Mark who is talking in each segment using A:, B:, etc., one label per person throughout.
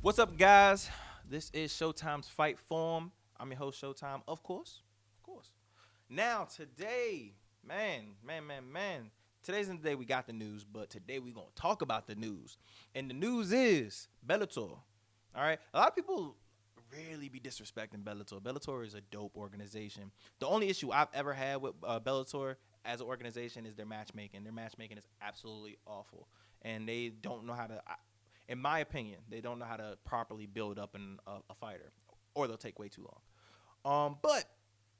A: What's up, guys? This is Showtime's Fight Form. I'm your host, Showtime, of course. Of course. Now, today, man. Today's the day we got the news, but today we're going to talk about the news. And the news is Bellator. All right? A lot of people really be disrespecting Bellator. Bellator is a dope organization. The only issue I've ever had with Bellator as an organization is their matchmaking. Their matchmaking is absolutely awful. And they don't know how to, in my opinion, they don't know how to properly build up a fighter, or they'll take way too long. But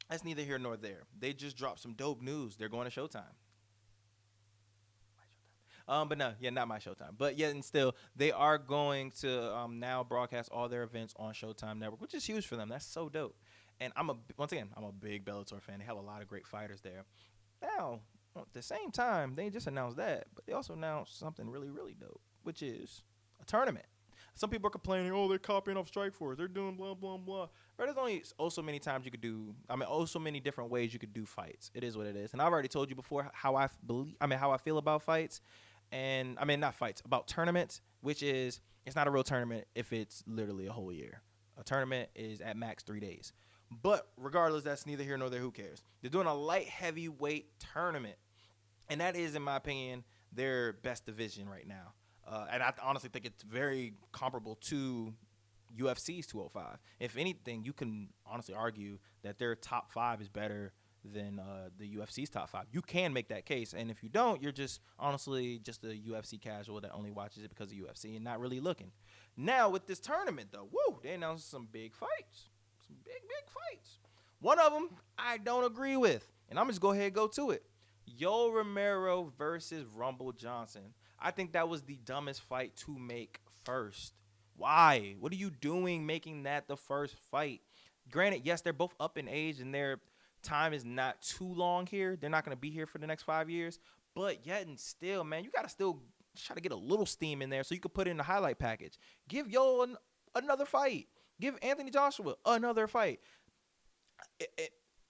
A: that's neither here nor there. They just dropped some dope news. They're going to Showtime. But no, yeah, not my Showtime. But yet and still, they are going to now broadcast all their events on Showtime Network, which is huge for them. That's so dope. And once again, I'm a big Bellator fan. They have a lot of great fighters there. Now, at the same time, they just announced that, but they also announced something really, really dope, which is a tournament. Some people are complaining, oh, they're copying off Strikeforce. They're doing blah, blah, blah. But there's only so many times you could do, so many different ways you could do fights. It is what it is. And I've already told you before how how I feel about fights. And, not fights, about tournaments, which is, it's not a real tournament if it's literally a whole year. A tournament is at max 3 days. But regardless, that's neither here nor there. Who cares? They're doing a light heavyweight tournament. And that is, in my opinion, their best division right now. And I honestly think it's very comparable to UFC's 205. If anything, you can honestly argue that their top five is better than the UFC's top five. You can make that case. And if you don't, you're just honestly just a UFC casual that only watches it because of UFC and not really looking. Now, with this tournament, though, they announced some big fights. Some big fights. One of them I don't agree with. And I'm just go ahead and go to it. Yoel Romero versus Rumble Johnson. I think that was the dumbest fight to make first. Why? What are you doing making that the first fight? Granted, yes, they're both up in age and their time is not too long here. They're not going to be here for the next 5 years. But yet and still, man, you got to still try to get a little steam in there so you can put it in the highlight package. Give Yoel another fight. Give Anthony Joshua another fight.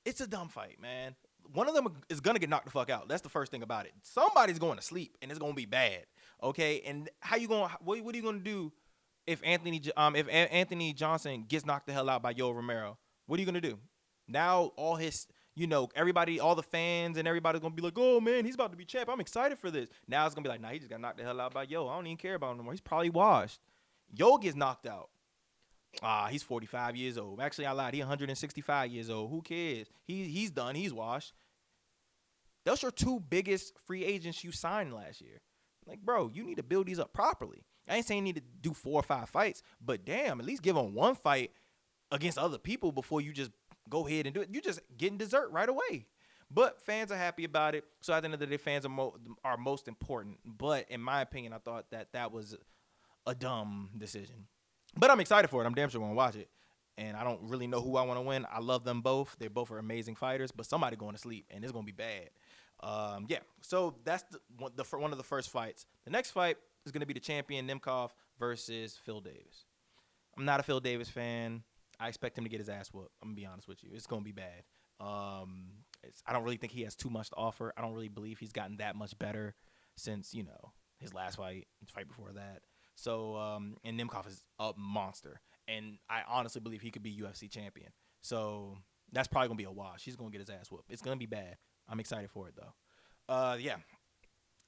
A: It's a dumb fight, man. One of them is going to get knocked the fuck out. That's the first thing about it. Somebody's going to sleep, and it's going to be bad, okay? And what are you going to do if Anthony Johnson gets knocked the hell out by Yoel Romero? What are you going to do? Now all his, everybody, all the fans and everybody's going to be like, oh, man, he's about to be champ. I'm excited for this. Now it's going to be like, nah, he just got knocked the hell out by Yoel. I don't even care about him no more. He's probably washed. Yoel gets knocked out. He's 45 years old. Actually, I lied. He's 165 years old. Who cares? He's done. He's washed. Those are two biggest free agents you signed last year. Like, bro, you need to build these up properly. I ain't saying you need to do 4 or 5 fights, but damn, at least give them one fight against other people before you just go ahead and do it. You're just getting dessert right away. But fans are happy about it. So at the end of the day, fans are most important. But in my opinion, I thought that was a dumb decision. But I'm excited for it. I'm damn sure going to watch it. And I don't really know who I want to win. I love them both. They both are amazing fighters. But somebody going to sleep, and it's going to be bad. So that's one of the first fights. The next fight is going to be the champion, Nemkov, versus Phil Davis. I'm not a Phil Davis fan. I expect him to get his ass whooped. I'm going to be honest with you. It's going to be bad. I don't really think he has too much to offer. I don't really believe he's gotten that much better since, his last fight, his fight before that. So, and Nemkov is a monster. And I honestly believe he could be UFC champion. So that's probably going to be a wash. He's going to get his ass whooped. It's going to be bad. I'm excited for it, though.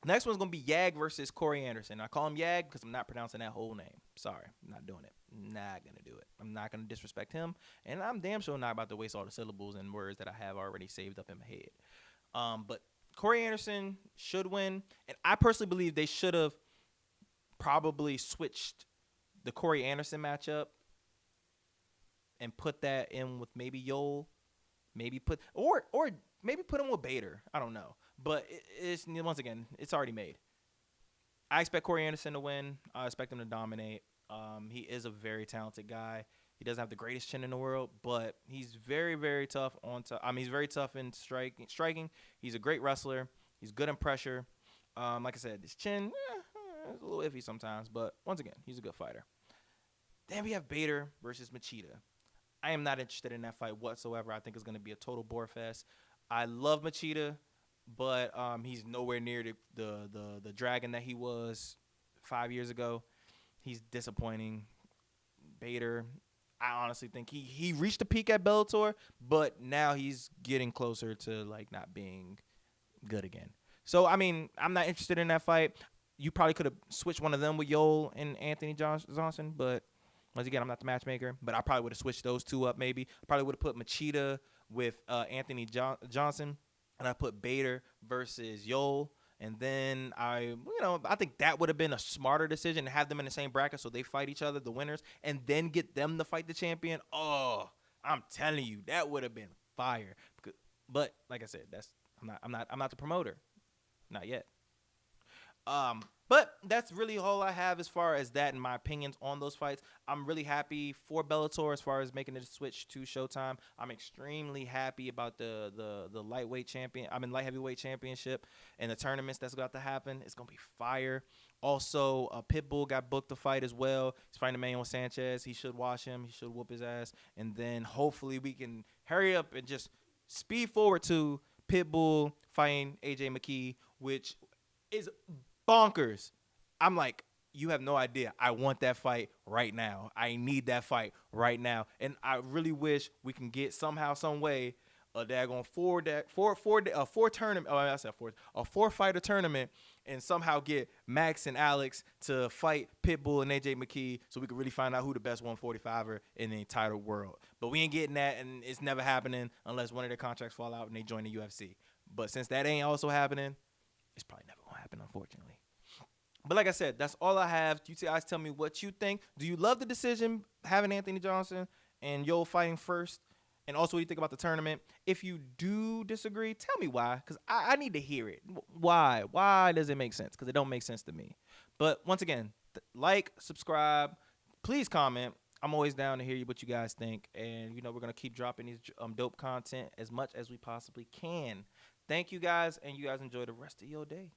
A: Next one's going to be Yag versus Corey Anderson. I call him Yag because I'm not pronouncing that whole name. Sorry. I'm not doing it. Not going to do it. I'm not going to disrespect him. And I'm damn sure not about to waste all the syllables and words that I have already saved up in my head. But Corey Anderson should win. And I personally believe they should have probably switched the Corey Anderson matchup and put that in with maybe Yoel. Maybe put him with Bader. I don't know. But it's once again, it's already made. I expect Corey Anderson to win. I expect him to dominate. He is a very talented guy. He doesn't have the greatest chin in the world, but he's very, very tough he's very tough in striking. He's a great wrestler. He's good in pressure. Like I said, his chin is a little iffy sometimes, but once again, he's a good fighter. Then we have Bader versus Machida. I am not interested in that fight whatsoever. I think it's going to be a total bore fest. I love Machida, but he's nowhere near the dragon that he was 5 years ago. He's disappointing. Bader, I honestly think he reached a peak at Bellator, but now he's getting closer to like not being good again. So I mean, I'm not interested in that fight. You probably could have switched one of them with Yoel and Anthony Johnson, but once again, I'm not the matchmaker. But I probably would have switched those two up. Maybe I probably would have put Machida with Anthony Johnson, and I put Bader versus Yoel. And then I think that would have been a smarter decision to have them in the same bracket so they fight each other, the winners, and then get them to fight the champion. Oh, I'm telling you, that would have been fire. But like I said, I'm not the promoter, not yet. But that's really all I have as far as that and my opinions on those fights. I'm really happy for Bellator as far as making the switch to Showtime. I'm extremely happy about the light heavyweight championship and the tournaments that's about to happen. It's gonna be fire. Also, Pitbull got booked to fight as well. He's fighting Emmanuel Sanchez. He should wash him. He should whoop his ass. And then hopefully we can hurry up and just speed forward to Pitbull fighting AJ McKee, which is bonkers. I'm like, you have no idea. I want that fight right now. I need that fight right now. And I really wish we can get somehow, some way, a daggone a 4-fighter tournament, and somehow get Max and Alex to fight Pitbull and AJ McKee, so we can really find out who the best 145er in the entire world. But we ain't getting that, and it's never happening unless one of their contracts fall out and they join the UFC. But since that ain't also happening, it's probably never gonna happen, unfortunately. But like I said, that's all I have. You guys tell me what you think. Do you love the decision having Anthony Johnson and Yoel fighting first? And also, what do you think about the tournament? If you do disagree, tell me why, because I need to hear it. Why? Why does it make sense? Because it don't make sense to me. But once again, like, subscribe, please comment. I'm always down to hear what you guys think. And, we're going to keep dropping these dope content as much as we possibly can. Thank you guys, and you guys enjoy the rest of your day.